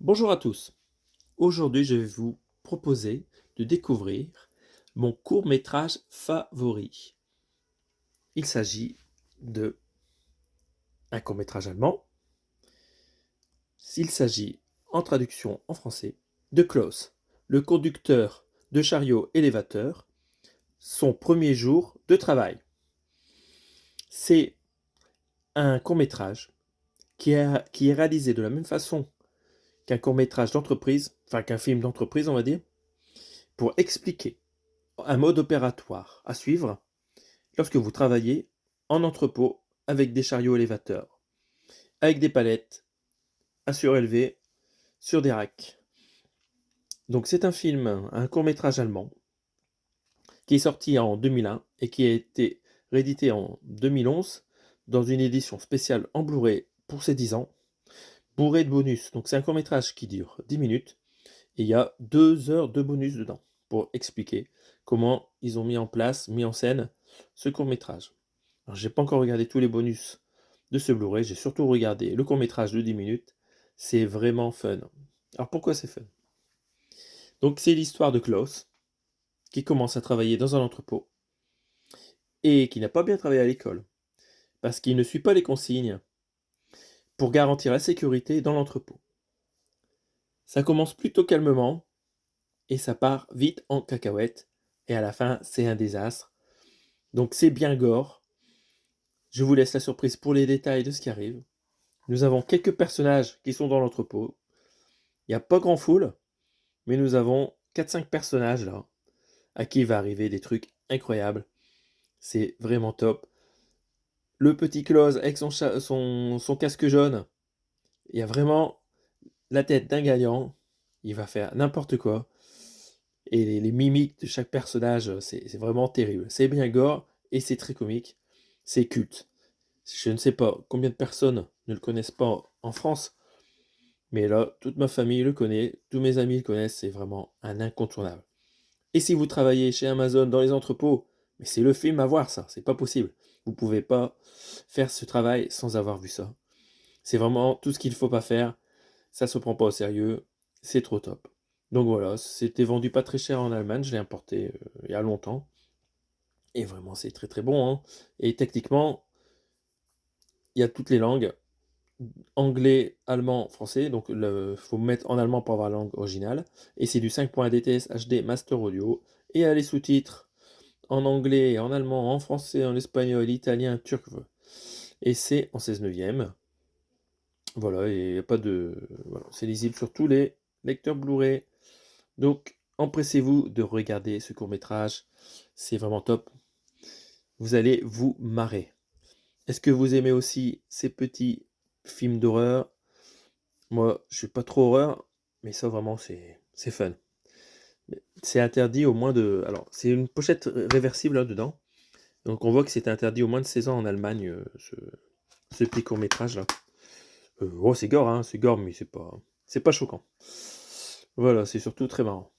Bonjour à tous. Aujourd'hui, je vais vous proposer de découvrir mon court-métrage favori. Il s'agit de un court-métrage allemand. Il s'agit, en traduction en français, de Klaus, le conducteur de chariot élévateur, son premier jour de travail. C'est un court-métrage qui est réalisé de la même façon qu'un court-métrage d'entreprise, enfin qu'un film d'entreprise, on va dire, pour expliquer un mode opératoire à suivre lorsque vous travaillez en entrepôt avec des chariots élévateurs, avec des palettes à surélever sur des racks. Donc c'est un film, un court-métrage allemand, qui est sorti en 2001 et qui a été réédité en 2011 dans une édition spéciale en Blu-ray pour ses 10 ans, bourré de bonus. Donc c'est un court-métrage qui dure 10 minutes et il y a 2 heures de bonus dedans pour expliquer comment ils ont mis en scène ce court-métrage. Alors, j'ai pas encore regardé tous les bonus de ce Blu-ray, j'ai surtout regardé le court-métrage de 10 minutes. C'est vraiment fun. Alors pourquoi c'est fun? Donc c'est l'histoire de Klaus qui commence à travailler dans un entrepôt et qui n'a pas bien travaillé à l'école parce qu'il ne suit pas les consignes pour garantir la sécurité dans l'entrepôt. Ça commence plutôt calmement et ça part vite en cacahuète et à la fin c'est un désastre. Donc c'est bien gore. Je vous laisse la surprise pour les détails de ce qui arrive. Nous avons quelques personnages qui sont dans l'entrepôt. Il n'y a pas grand foule, mais nous avons 4-5 personnages là, à qui il va arriver des trucs incroyables. C'est vraiment top. Le petit Klaus avec son casque jaune, il y a vraiment la tête d'un gagnant. Il va faire n'importe quoi. Et les mimiques de chaque personnage, c'est vraiment terrible. C'est bien gore et c'est très comique. C'est culte. Je ne sais pas combien de personnes ne le connaissent pas en France, mais là, toute ma famille le connaît, tous mes amis le connaissent, c'est vraiment un incontournable. Et si vous travaillez chez Amazon dans les entrepôts, mais c'est le film à voir ça, c'est pas possible. Vous pouvez pas faire ce travail sans avoir vu ça. C'est vraiment tout ce qu'il faut pas faire, ça se prend pas au sérieux, c'est trop top. Donc voilà, c'était vendu pas très cher en Allemagne, je l'ai importé il y a longtemps. Et vraiment, c'est très très bon, hein. Et techniquement, il y a toutes les langues, anglais, allemand, français, donc il faut mettre en allemand pour avoir la langue originale. Et c'est du 5.1 DTS HD Master Audio. Et il y a les sous-titres en anglais, en allemand, en français, en espagnol, italien, turc. Et c'est en 16 neuvième. Voilà, et y a pas de. Voilà, c'est lisible sur tous les lecteurs Blu-ray. Donc, empressez-vous de regarder ce court-métrage. C'est vraiment top. Vous allez vous marrer. Est-ce que vous aimez aussi ces petits films d'horreur? Moi, je suis pas trop horreur, mais ça vraiment c'est fun. C'est interdit au moins de. Alors, c'est une pochette réversible là-dedans. Donc on voit que c'est interdit au moins de 16 ans en Allemagne, ce petit court-métrage là. Oh, c'est gore, mais c'est pas choquant. Voilà, c'est surtout très marrant.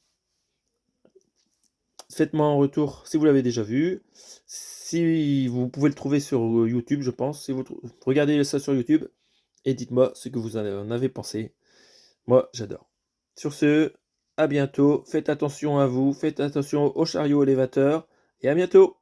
Faites-moi un retour si vous l'avez déjà vu. Si vous pouvez le trouver sur YouTube, je pense. Si vous regardez ça sur YouTube et dites-moi ce que vous en avez pensé. Moi, j'adore. Sur ce, à bientôt. Faites attention à vous, faites attention aux chariots élévateurs et à bientôt.